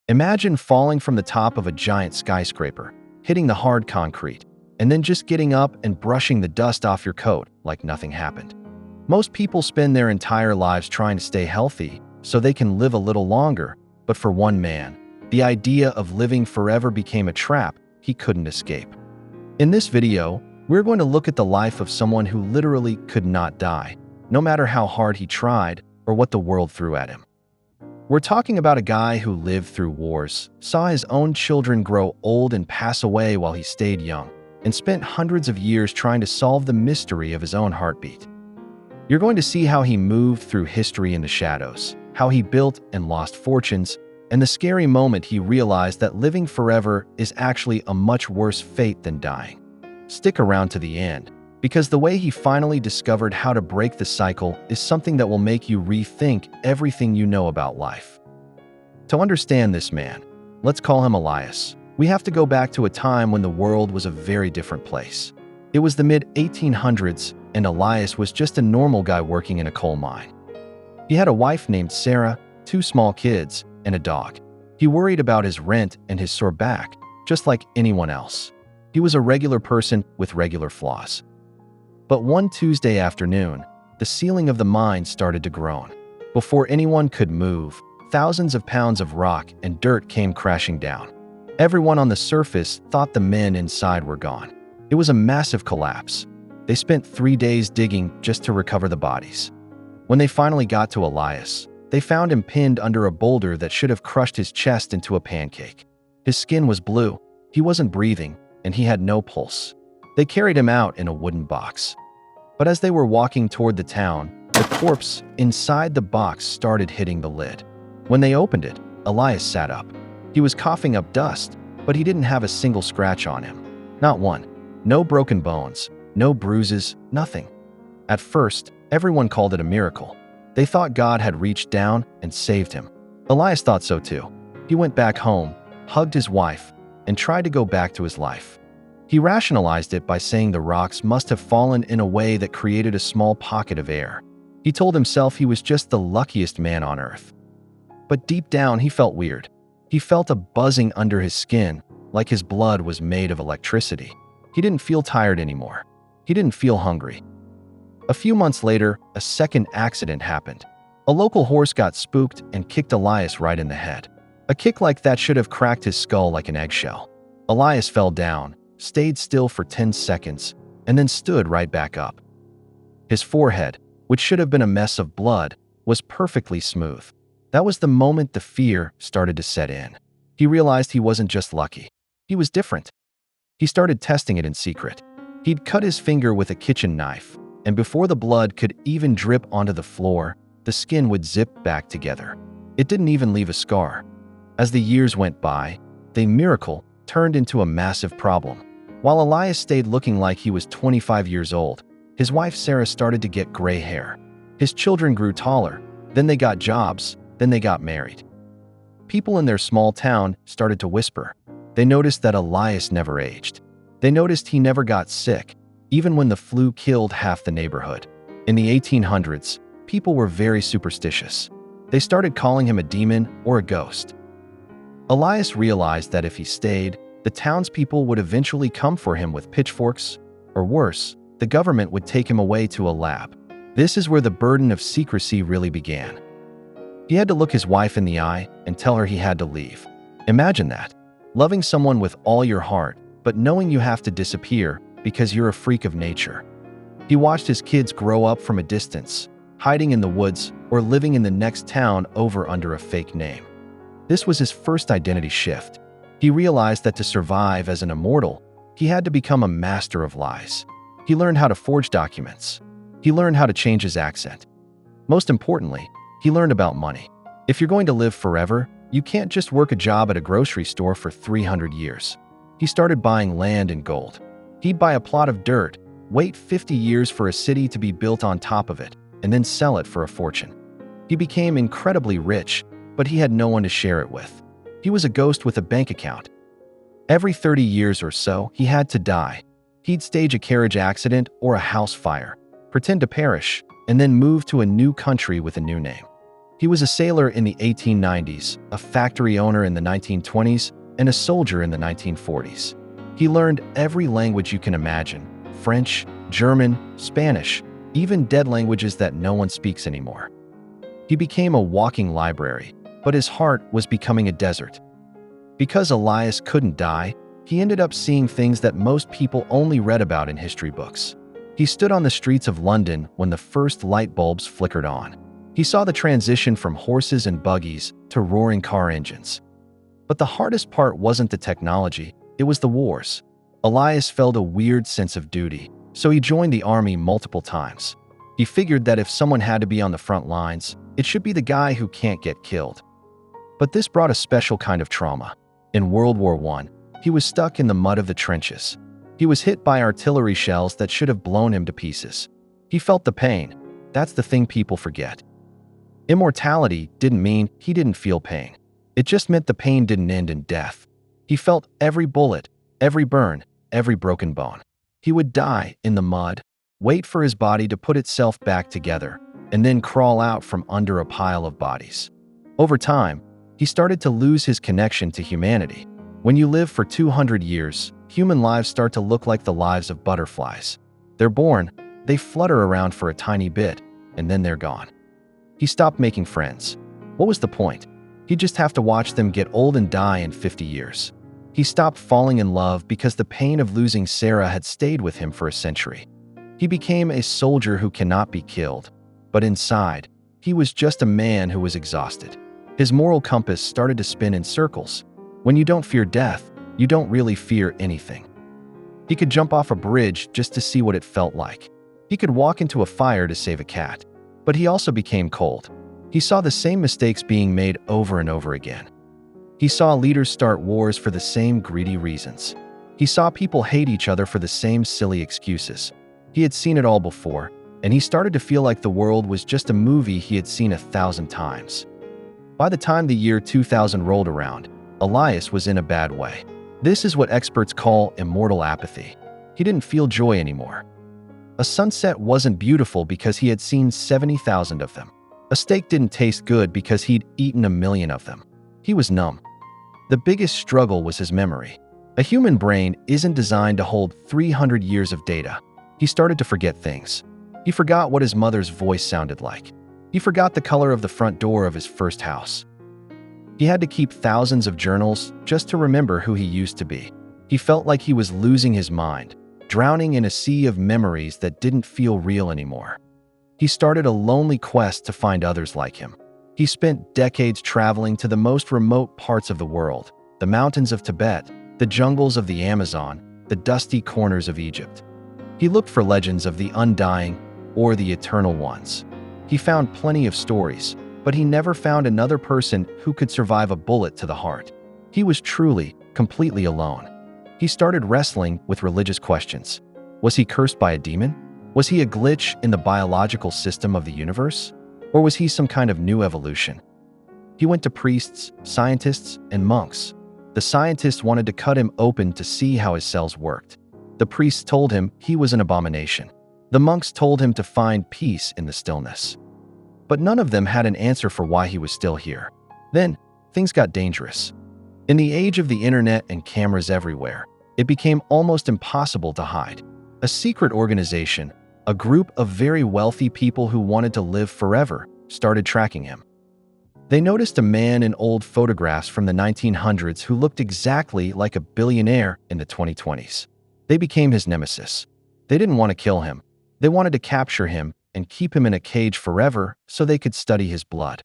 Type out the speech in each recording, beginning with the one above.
Imagine falling from the top of a giant skyscraper, hitting the hard concrete, and then just getting up and brushing the dust off your coat like nothing happened. Most people spend their entire lives trying to stay healthy so they can live a little longer, but for one man, the idea of living forever became a trap he couldn't escape. In this video, we're going to look at the life of someone who literally could not die, no matter how hard he tried or what the world threw at him. We're talking about a guy who lived through wars, saw his own children grow old and pass away while he stayed young, and spent hundreds of years trying to solve the mystery of his own heartbeat. You're going to see how he moved through history in the shadows, how he built and lost fortunes, and the scary moment he realized that living forever is actually a much worse fate than dying. Stick around to the end, because the way he finally discovered how to break the cycle is something that will make you rethink everything you know about life. To understand this man, let's call him Elias. We have to go back to a time when the world was a very different place. It was the mid-1800s, and Elias was just a normal guy working in a coal mine. He had a wife named Sarah, 2 small kids, and a dog. He worried about his rent and his sore back, just like anyone else. He was a regular person with regular flaws. But one Tuesday afternoon, the ceiling of the mine started to groan. Before anyone could move, thousands of pounds of rock and dirt came crashing down. Everyone on the surface thought the men inside were gone. It was a massive collapse. They spent 3 days digging just to recover the bodies. When they finally got to Elias, they found him pinned under a boulder that should have crushed his chest into a pancake. His skin was blue, he wasn't breathing, and he had no pulse. They carried him out in a wooden box. But as they were walking toward the town, the corpse inside the box started hitting the lid. When they opened it, Elias sat up. He was coughing up dust, but he didn't have a single scratch on him. Not one. No broken bones, no bruises, nothing. At first, everyone called it a miracle. They thought God had reached down and saved him. Elias thought so too. He went back home, hugged his wife, and tried to go back to his life. He rationalized it by saying the rocks must have fallen in a way that created a small pocket of air. He told himself he was just the luckiest man on earth. But deep down, he felt weird. He felt a buzzing under his skin, like his blood was made of electricity. He didn't feel tired anymore. He didn't feel hungry. A few months later, a second accident happened. A local horse got spooked and kicked Elias right in the head. A kick like that should have cracked his skull like an eggshell. Elias fell down, stayed still for 10 seconds, and then stood right back up. His forehead, which should have been a mess of blood, was perfectly smooth. That was the moment the fear started to set in. He realized he wasn't just lucky. He was different. He started testing it in secret. He'd cut his finger with a kitchen knife, and before the blood could even drip onto the floor, the skin would zip back together. It didn't even leave a scar. As the years went by, the miracle turned into a massive problem. While Elias stayed looking like he was 25 years old, his wife Sarah started to get gray hair. His children grew taller, then they got jobs, then they got married. People in their small town started to whisper. They noticed that Elias never aged. They noticed he never got sick, even when the flu killed half the neighborhood. In the 1800s, people were very superstitious. They started calling him a demon or a ghost. Elias realized that if he stayed, the townspeople would eventually come for him with pitchforks, or worse, the government would take him away to a lab. This is where the burden of secrecy really began. He had to look his wife in the eye and tell her he had to leave. Imagine that. Loving someone with all your heart, but knowing you have to disappear because you're a freak of nature. He watched his kids grow up from a distance, hiding in the woods or living in the next town over under a fake name. This was his first identity shift. He realized that to survive as an immortal, he had to become a master of lies. He learned how to forge documents. He learned how to change his accent. Most importantly, he learned about money. If you're going to live forever, you can't just work a job at a grocery store for 300 years. He started buying land and gold. He'd buy a plot of dirt, wait 50 years for a city to be built on top of it, and then sell it for a fortune. He became incredibly rich, but he had no one to share it with. He was a ghost with a bank account. Every 30 years or so, he had to die. He'd stage a carriage accident or a house fire, pretend to perish, and then move to a new country with a new name. He was a sailor in the 1890s, a factory owner in the 1920s, and a soldier in the 1940s. He learned every language you can imagine: French, German, Spanish, even dead languages that no one speaks anymore. He became a walking library, but his heart was becoming a desert. Because Elias couldn't die, he ended up seeing things that most people only read about in history books. He stood on the streets of London when the first light bulbs flickered on. He saw the transition from horses and buggies to roaring car engines. But the hardest part wasn't the technology, it was the wars. Elias felt a weird sense of duty, so he joined the army multiple times. He figured that if someone had to be on the front lines, it should be the guy who can't get killed. But this brought a special kind of trauma. In World War I, he was stuck in the mud of the trenches. He was hit by artillery shells that should have blown him to pieces. He felt the pain. That's the thing people forget. Immortality didn't mean he didn't feel pain. It just meant the pain didn't end in death. He felt every bullet, every burn, every broken bone. He would die in the mud, wait for his body to put itself back together, and then crawl out from under a pile of bodies. Over time, he started to lose his connection to humanity. When you live for 200 years, human lives start to look like the lives of butterflies. They're born, they flutter around for a tiny bit, and then they're gone. He stopped making friends. What was the point? He'd just have to watch them get old and die in 50 years. He stopped falling in love because the pain of losing Sarah had stayed with him for a century. He became a soldier who cannot be killed, but inside, he was just a man who was exhausted. His moral compass started to spin in circles. When you don't fear death, you don't really fear anything. He could jump off a bridge just to see what it felt like. He could walk into a fire to save a cat. But he also became cold. He saw the same mistakes being made over and over again. He saw leaders start wars for the same greedy reasons. He saw people hate each other for the same silly excuses. He had seen it all before, and he started to feel like the world was just a movie he had seen 1,000 times. By the time the year 2000 rolled around, Elias was in a bad way. This is what experts call immortal apathy. He didn't feel joy anymore. A sunset wasn't beautiful because he had seen 70,000 of them. A steak didn't taste good because he'd eaten 1,000,000 of them. He was numb. The biggest struggle was his memory. A human brain isn't designed to hold 300 years of data. He started to forget things. He forgot what his mother's voice sounded like. He forgot the color of the front door of his first house. He had to keep thousands of journals just to remember who he used to be. He felt like he was losing his mind, drowning in a sea of memories that didn't feel real anymore. He started a lonely quest to find others like him. He spent decades traveling to the most remote parts of the world, the mountains of Tibet, the jungles of the Amazon, the dusty corners of Egypt. He looked for legends of the undying or the eternal ones. He found plenty of stories, but he never found another person who could survive a bullet to the heart. He was truly, completely alone. He started wrestling with religious questions. Was he cursed by a demon? Was he a glitch in the biological system of the universe? Or was he some kind of new evolution? He went to priests, scientists, and monks. The scientists wanted to cut him open to see how his cells worked. The priests told him he was an abomination. The monks told him to find peace in the stillness. But none of them had an answer for why he was still here. Then, things got dangerous. In the age of the internet and cameras everywhere, it became almost impossible to hide. A secret organization, a group of very wealthy people who wanted to live forever, started tracking him. They noticed a man in old photographs from the 1900s who looked exactly like a billionaire in the 2020s. They became his nemesis. They didn't want to kill him. They wanted to capture him and keep him in a cage forever so they could study his blood.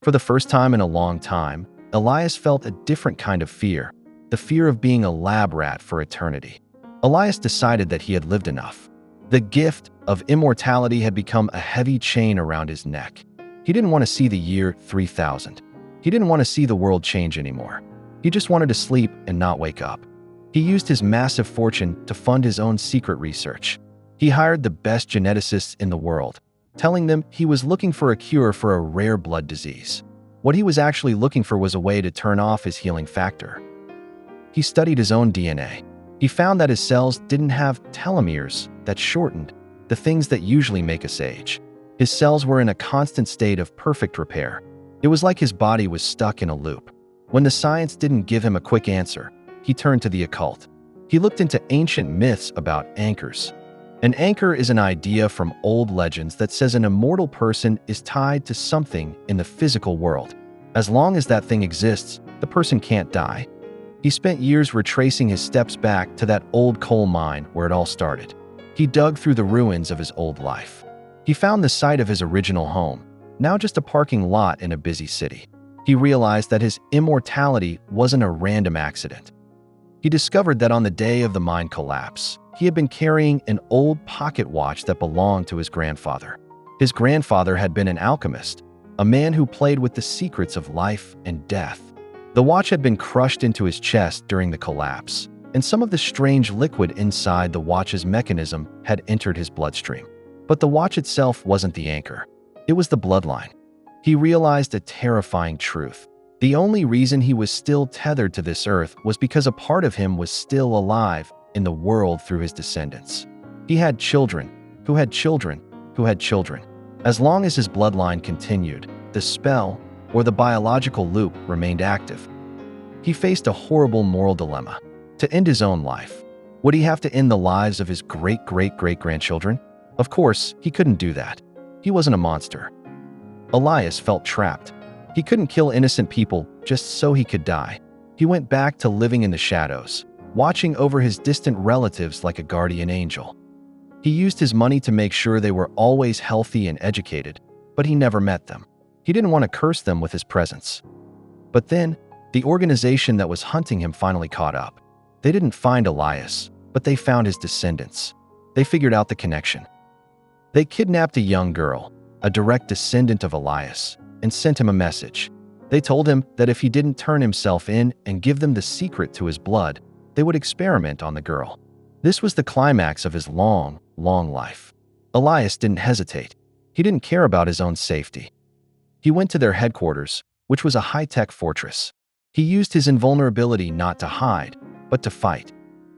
For the first time in a long time, Elias felt a different kind of fear, the fear of being a lab rat for eternity. Elias decided that he had lived enough. The gift of immortality had become a heavy chain around his neck. He didn't want to see the year 3000. He didn't want to see the world change anymore. He just wanted to sleep and not wake up. He used his massive fortune to fund his own secret research. He hired the best geneticists in the world, telling them he was looking for a cure for a rare blood disease. What he was actually looking for was a way to turn off his healing factor. He studied his own DNA. He found that his cells didn't have telomeres that shortened, the things that usually make us age. His cells were in a constant state of perfect repair. It was like his body was stuck in a loop. When the science didn't give him a quick answer, he turned to the occult. He looked into ancient myths about anchors. An anchor is an idea from old legends that says an immortal person is tied to something in the physical world. As long as that thing exists, the person can't die. He spent years retracing his steps back to that old coal mine where it all started. He dug through the ruins of his old life. He found the site of his original home, now just a parking lot in a busy city. He realized that his immortality wasn't a random accident. He discovered that on the day of the mine collapse, he had been carrying an old pocket watch that belonged to his grandfather. His grandfather had been an alchemist, a man who played with the secrets of life and death. The watch had been crushed into his chest during the collapse, and some of the strange liquid inside the watch's mechanism had entered his bloodstream. But the watch itself wasn't the anchor. It was the bloodline. He realized a terrifying truth. The only reason he was still tethered to this earth was because a part of him was still alive in the world through his descendants. He had children, who had children, who had children. As long as his bloodline continued, the spell, or the biological loop, remained active. He faced a horrible moral dilemma. To end his own life, would he have to end the lives of his great-great-great-grandchildren? Of course, he couldn't do that. He wasn't a monster. Elias felt trapped. He couldn't kill innocent people just so he could die. He went back to living in the shadows, watching over his distant relatives like a guardian angel. He used his money to make sure they were always healthy and educated, but he never met them. He didn't want to curse them with his presence. But then, the organization that was hunting him finally caught up. They didn't find Elias, but they found his descendants. They figured out the connection. They kidnapped a young girl, a direct descendant of Elias, and sent him a message. They told him that if he didn't turn himself in and give them the secret to his blood, they would experiment on the girl. This was the climax of his long, long life. Elias didn't hesitate. He didn't care about his own safety. He went to their headquarters, which was a high-tech fortress. He used his invulnerability not to hide, but to fight.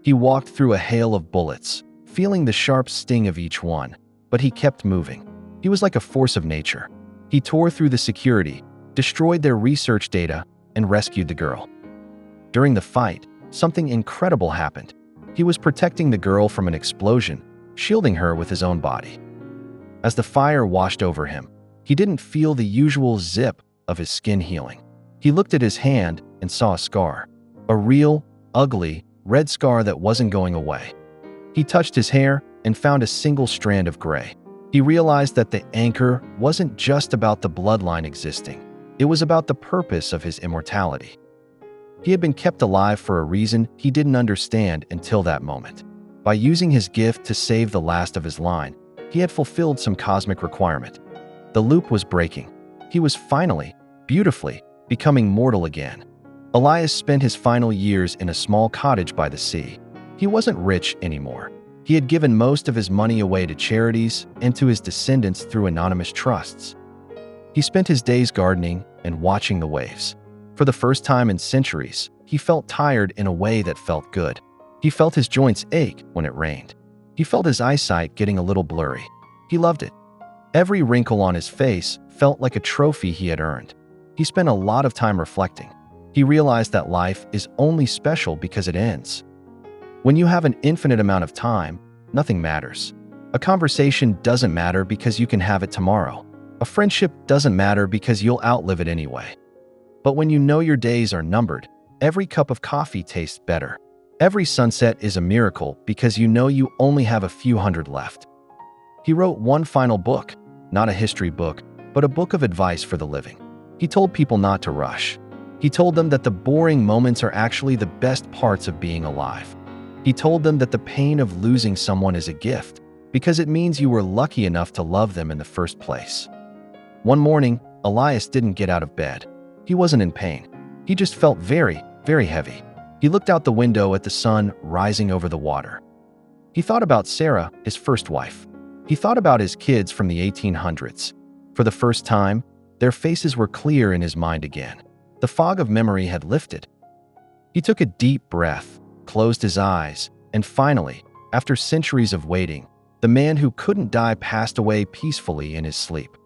He walked through a hail of bullets, feeling the sharp sting of each one, but he kept moving. He was like a force of nature. He tore through the security, destroyed their research data, and rescued the girl. During the fight, something incredible happened. He was protecting the girl from an explosion, shielding her with his own body. As the fire washed over him, he didn't feel the usual zip of his skin healing. He looked at his hand and saw a scar. A real, ugly, red scar that wasn't going away. He touched his hair and found a single strand of gray. He realized that the anchor wasn't just about the bloodline existing. It was about the purpose of his immortality. He had been kept alive for a reason he didn't understand until that moment. By using his gift to save the last of his line, he had fulfilled some cosmic requirement. The loop was breaking. He was finally, beautifully, becoming mortal again. Elias spent his final years in a small cottage by the sea. He wasn't rich anymore. He had given most of his money away to charities and to his descendants through anonymous trusts. He spent his days gardening and watching the waves. For the first time in centuries, he felt tired in a way that felt good. He felt his joints ache when it rained. He felt his eyesight getting a little blurry. He loved it. Every wrinkle on his face felt like a trophy he had earned. He spent a lot of time reflecting. He realized that life is only special because it ends. When you have an infinite amount of time, nothing matters. A conversation doesn't matter because you can have it tomorrow. A friendship doesn't matter because you'll outlive it anyway. But when you know your days are numbered, every cup of coffee tastes better. Every sunset is a miracle because you know you only have a few hundred left. He wrote one final book, not a history book, but a book of advice for the living. He told people not to rush. He told them that the boring moments are actually the best parts of being alive. He told them that the pain of losing someone is a gift because it means you were lucky enough to love them in the first place. One morning, Elias didn't get out of bed. He wasn't in pain. He just felt very, very heavy. He looked out the window at the sun rising over the water. He thought about Sarah, his first wife. He thought about his kids from the 1800s. For the first time, their faces were clear in his mind again. The fog of memory had lifted. He took a deep breath, closed his eyes, and finally, after centuries of waiting, The man who couldn't die passed away peacefully in his sleep.